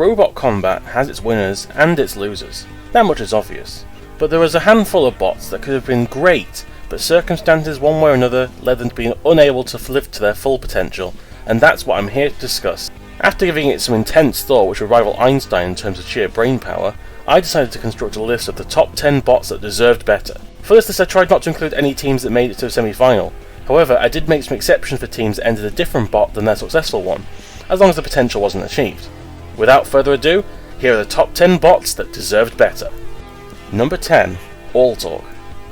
robot combat has its winners and its losers. That much is obvious. But there was a handful of bots that could have been great, but circumstances one way or another led them to being unable to live to their full potential, and that's what I'm here to discuss. After giving it some intense thought which would rival Einstein in terms of sheer brain power, I decided to construct a list of the top 10 bots that deserved better. For this list I tried not to include any teams that made it to a semi-final. However, I did make some exceptions for teams that entered a different bot than their successful one, as long as the potential wasn't achieved. Without further ado, here are the top 10 bots that deserved better. Number 10. AllTalk.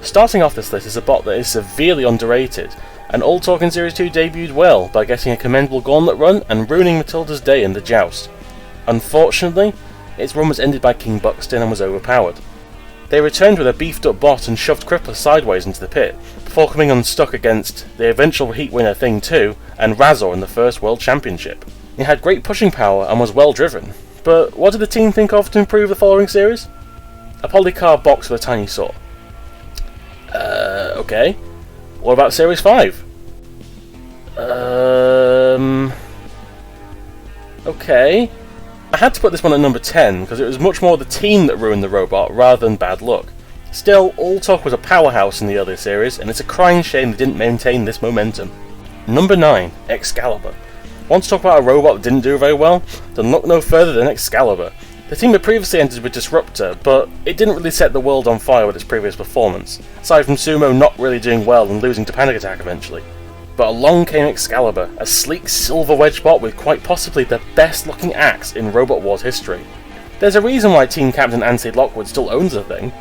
Starting off this list is a bot that is severely underrated, and AllTalk in Series 2 debuted well by getting a commendable gauntlet run and ruining Matilda's day in the joust. Unfortunately, its run was ended by King Buxton and was overpowered. They returned with a beefed up bot and shoved Crippler sideways into the pit, before coming unstuck against the eventual heat winner Thing 2 and Razor in the first World Championship. It had great pushing power and was well driven, but what did the team think of to improve the following series? A polycarb box with a tiny saw. Okay. What about Series 5? Okay. I had to put this one at number 10 because it was much more the team that ruined the robot rather than bad luck. Still, AllTalk was a powerhouse in the earlier series, and it's a crying shame they didn't maintain this momentum. Number 9. Excalibur. Want to talk about a robot that didn't do very well? Then look no further than Excalibur. The team had previously entered with Disruptor, but it didn't really set the world on fire with its previous performance, aside from Sumo not really doing well and losing to Panic Attack eventually. But along came Excalibur, a sleek silver wedge bot with quite possibly the best looking axe in Robot Wars history. There's a reason why Team Captain Anthony Lockwood still owns the thing.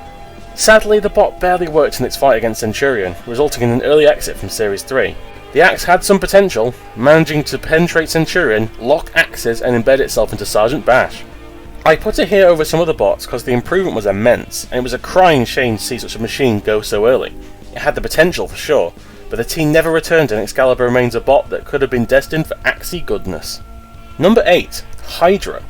Sadly, the bot barely worked in its fight against Centurion, resulting in an early exit from Series 3. The axe had some potential, managing to penetrate Centurion, lock axes and embed itself into Sergeant Bash. I put it here over some other bots because the improvement was immense, and it was a crying shame to see such a machine go so early. It had the potential for sure, but the team never returned and Excalibur remains a bot that could have been destined for axey goodness. Number 8. Hydra.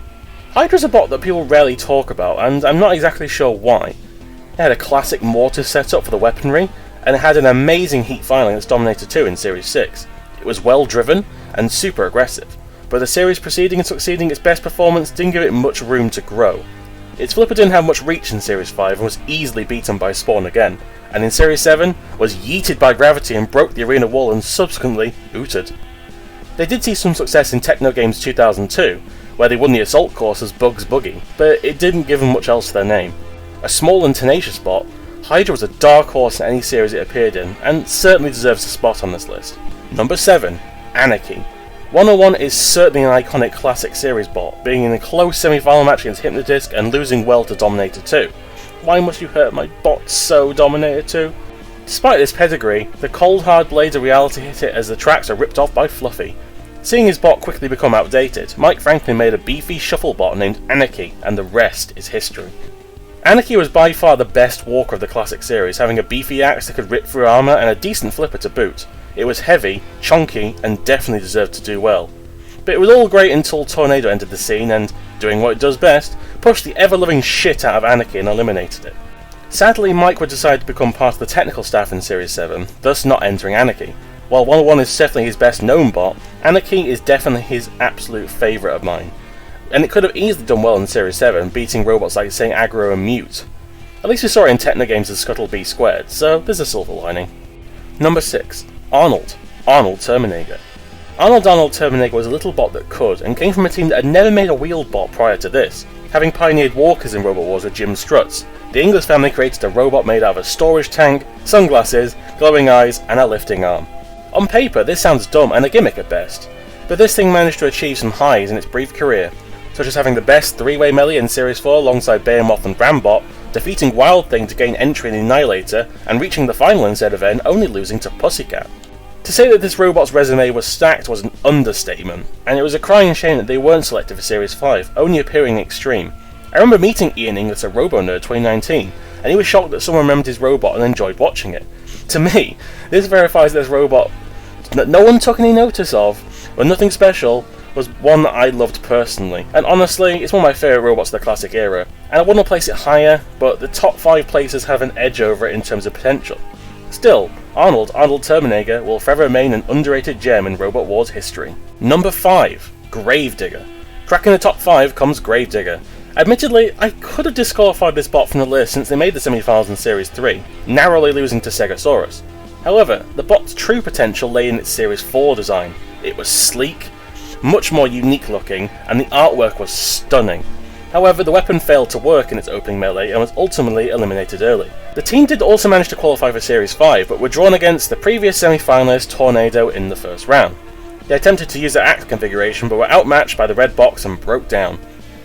Hydra's a bot that people rarely talk about, and I'm not exactly sure why. It had a classic mortar setup for the weaponry, and it had an amazing heat filing against Dominator 2 in Series 6. It was well driven and super aggressive, but the series preceding and succeeding its best performance didn't give it much room to grow. Its flipper didn't have much reach in Series 5 and was easily beaten by Spawn again, and in Series 7 was yeeted by gravity and broke the arena wall and subsequently ooted. They did see some success in Techno Games 2002, where they won the assault course as Bugs Buggy, but it didn't give them much else to their name. A small and tenacious bot, Hydra was a dark horse in any series it appeared in, and certainly deserves a spot on this list. Number 7. Anarchy. 101 is certainly an iconic classic series bot, being in a close semi-final match against Hypnodisc and losing well to Dominator 2. Why must you hurt my bot so, Dominator 2? Despite this pedigree, the cold hard blades of reality hit it as the tracks are ripped off by Fluffy. Seeing his bot quickly become outdated, Mike Franklin made a beefy shuffle bot named Anarchy, and the rest is history. Anarchy was by far the best walker of the classic series, having a beefy axe that could rip through armour and a decent flipper to boot. It was heavy, chunky, and definitely deserved to do well. But it was all great until Tornado entered the scene and, doing what it does best, pushed the ever-loving shit out of Anarchy and eliminated it. Sadly, Mike would decide to become part of the technical staff in Series 7, thus not entering Anarchy. While 101 is definitely his best known bot, Anarchy is definitely his absolute favourite of mine. And it could have easily done well in Series 7, beating robots like Saint Aggro and Mute. At least we saw it in Techno Games as Scuttle B Squared, so there's a silver lining. Number 6. Arnold Terminator. Arnold Terminator was a little bot that could, and came from a team that had never made a wheeled bot prior to this, having pioneered walkers in Robot Wars with Jim Struts. The Inglis family created a robot made out of a storage tank, sunglasses, glowing eyes, and a lifting arm. On paper, this sounds dumb and a gimmick at best, but this thing managed to achieve some highs in its brief career, such as having the best three-way melee in Series 4 alongside Behemoth and Rambot, defeating Wild Thing to gain entry in the Annihilator, and reaching the final in said event, only losing to Pussycat. To say that this robot's resume was stacked was an understatement, and it was a crying shame that they weren't selected for Series 5, only appearing in Extreme. I remember meeting Ian Inglis at RoboNerd 2019, and he was shocked that someone remembered his robot and enjoyed watching it. To me, this verifies that this robot that no one took any notice of, or nothing special, was one that I loved personally, and honestly, it's one of my favourite robots of the classic era, and I wouldn't place it higher, but the top 5 places have an edge over it in terms of potential. Still, Arnold Terminator will forever remain an underrated gem in Robot Wars history. Number 5. Gravedigger. Cracking the top 5 comes Gravedigger. Admittedly, I could have disqualified this bot from the list since they made the semi-finals in Series 3, narrowly losing to Stegosaurus. However, the bot's true potential lay in its Series 4 design. It was sleek, much more unique looking, and the artwork was stunning. However, the weapon failed to work in its opening melee and was ultimately eliminated early. The team did also manage to qualify for Series 5, but were drawn against the previous semi-finalist Tornado in the first round. They attempted to use their axe configuration but were outmatched by the red box and broke down.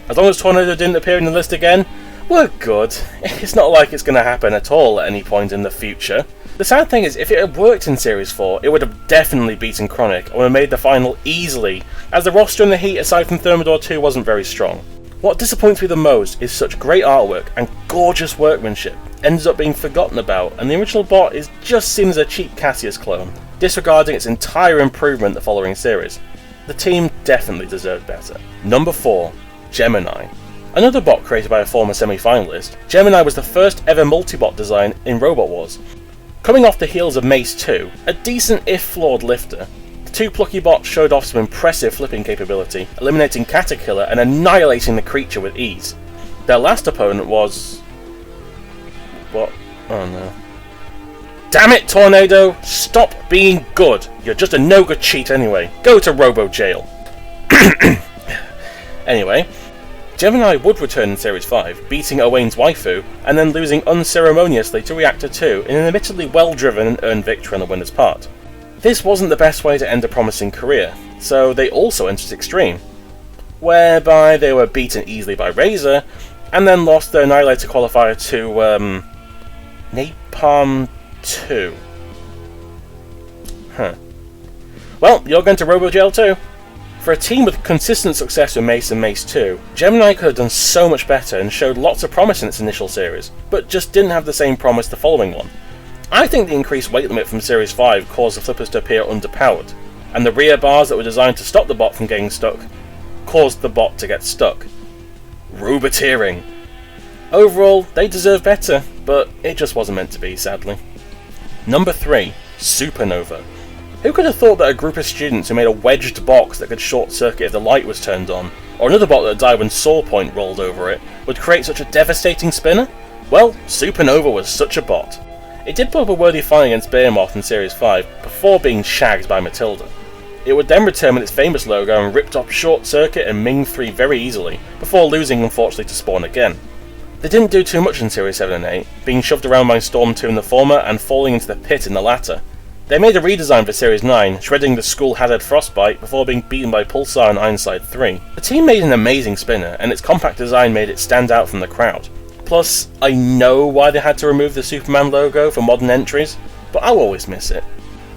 As long as Tornado didn't appear in the list again, we're good. It's not like it's going to happen at all at any point in the future. The sad thing is, if it had worked in Series 4, it would have definitely beaten Chronic and would have made the final easily, as the roster in the heat aside from Thermidor 2 wasn't very strong. What disappoints me the most is such great artwork and gorgeous workmanship ends up being forgotten about, and the original bot is just seen as a cheap Cassius clone, disregarding its entire improvement the following series. The team definitely deserved better. Number 4. Gemini. Another bot created by a former semi-finalist, Gemini was the first ever multi-bot design in Robot Wars. Coming off the heels of Mace 2, a decent if flawed lifter, the two plucky bots showed off some impressive flipping capability, eliminating Caterkiller and annihilating the creature with ease. Their last opponent was... what? Oh no. Damn it, Tornado! Stop being good! You're just a no-good cheat anyway. Go to Robo Jail. Anyway, Gemini would return in Series 5, beating Owain's waifu, and then losing unceremoniously to Reactor 2 in an admittedly well-driven and earned victory on the winner's part. This wasn't the best way to end a promising career, so they also entered Extreme, whereby they were beaten easily by Razor, and then lost their Annihilator qualifier to, Napalm 2. Huh. Well, you're going to Robo Jail too. For a team with consistent success with Mace and Mace 2, Gemini could have done so much better and showed lots of promise in its initial series, but just didn't have the same promise the following one. I think the increased weight limit from Series 5 caused the flippers to appear underpowered, and the rear bars that were designed to stop the bot from getting stuck caused the bot to get stuck. Rubeteering. Overall, they deserve better, but it just wasn't meant to be, sadly. Number 3. Supernova. Who could have thought that a group of students who made a wedged box that could short-circuit if the light was turned on, or another bot that died when Saw Point rolled over it, would create such a devastating spinner? Well, Supernova was such a bot. It did put up a worthy fight against Behemoth in Series 5, before being shagged by Matilda. It would then return with its famous logo and ripped off Short Circuit and Ming 3 very easily, before losing unfortunately to Spawn again. They didn't do too much in Series 7 and 8, being shoved around by Storm 2 in the former and falling into the pit in the latter. They made a redesign for Series 9, shredding the Skull Hazard Frostbite before being beaten by Pulsar and Ironside 3. The team made an amazing spinner, and its compact design made it stand out from the crowd. Plus, I know why they had to remove the Superman logo for modern entries, but I'll always miss it.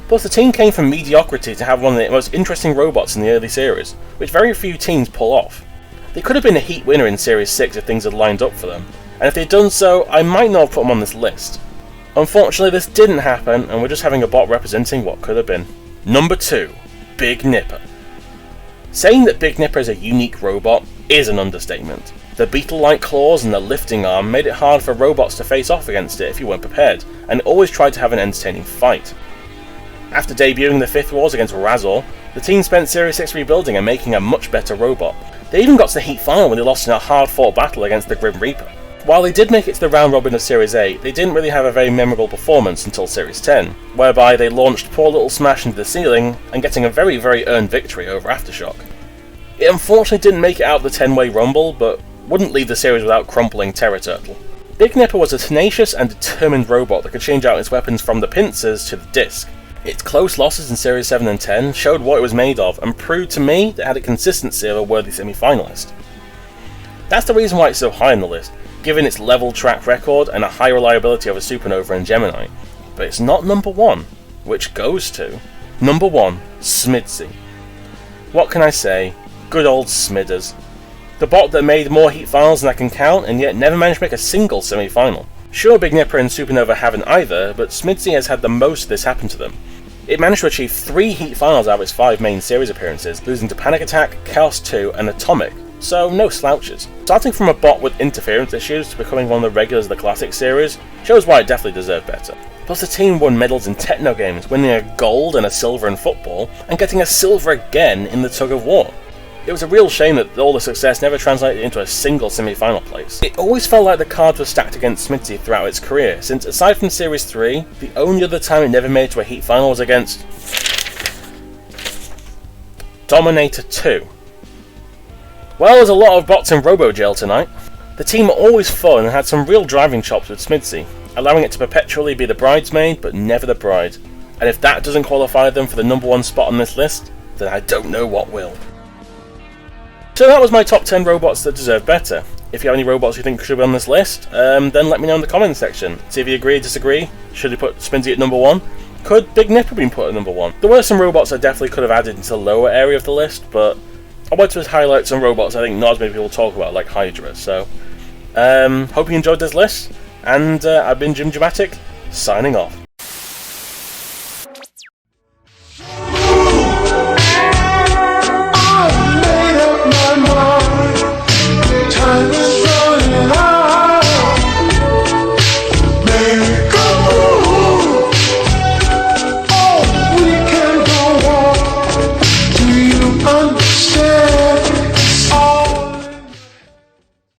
Plus, the team came from mediocrity to have one of the most interesting robots in the early series, which very few teams pull off. They could have been a heat winner in Series 6 if things had lined up for them, and if they'd done so, I might not have put them on this list. Unfortunately, this didn't happen, and we're just having a bot representing what could have been. Number 2. Big Nipper. Saying that Big Nipper is a unique robot is an understatement. The beetle-like claws and the lifting arm made it hard for robots to face off against it if you weren't prepared, and it always tried to have an entertaining fight. After debuting the 5th Wars against Razor, the team spent Series 6 rebuilding and making a much better robot. They even got to the heat final when they lost in a hard-fought battle against the Grim Reaper. While they did make it to the round robin of Series 8, they didn't really have a very memorable performance until Series 10, whereby they launched poor little Smash into the ceiling and getting a very earned victory over Aftershock. It unfortunately didn't make it out of the 10-way rumble, but wouldn't leave the series without crumpling Terror Turtle. Big Nipper was a tenacious and determined robot that could change out its weapons from the pincers to the disc. Its close losses in Series 7 and 10 showed what it was made of and proved to me that it had a consistency of a worthy semi-finalist. That's the reason why it's so high on the list, given its level track record and a high reliability over Supernova and Gemini. But it's not number 1, which goes to... Number 1, Smidsy. What can I say? Good old Smidders. The bot that made more heat finals than I can count and yet never managed to make a single semi-final. Sure, Big Nipper and Supernova haven't either, but Smidsy has had the most of this happen to them. It managed to achieve 3 heat finals out of its 5 main series appearances, losing to Panic Attack, Chaos 2 and Atomic, so no slouches. Starting from a bot with interference issues to becoming one of the regulars of the Classic series shows why it definitely deserved better. Plus the team won medals in Techno games, winning a gold and a silver in football, and getting a silver again in the Tug of War. It was a real shame that all the success never translated into a single semi-final place. It always felt like the cards were stacked against Smithy throughout its career, since aside from Series 3, the only other time it never made it to a heat final was against Dominator 2. Well, there's a lot of bots in Robo Jail tonight. The team were always fun and had some real driving chops with Smithy, allowing it to perpetually be the bridesmaid but never the bride. And if that doesn't qualify them for the #1 spot on this list, then I don't know what will. So that was my top 10 robots that deserve better. If you have any robots you think should be on this list, then let me know in the comments section. See if you agree or disagree. Should you put Spinsy at #1? Could Big Nip have been put at #1? There were some robots I definitely could have added into the lower area of the list, but I want to highlight some robots I think not as many people talk about, like Hydra. So, hope you enjoyed this list, and I've been Jim Dramatic, signing off.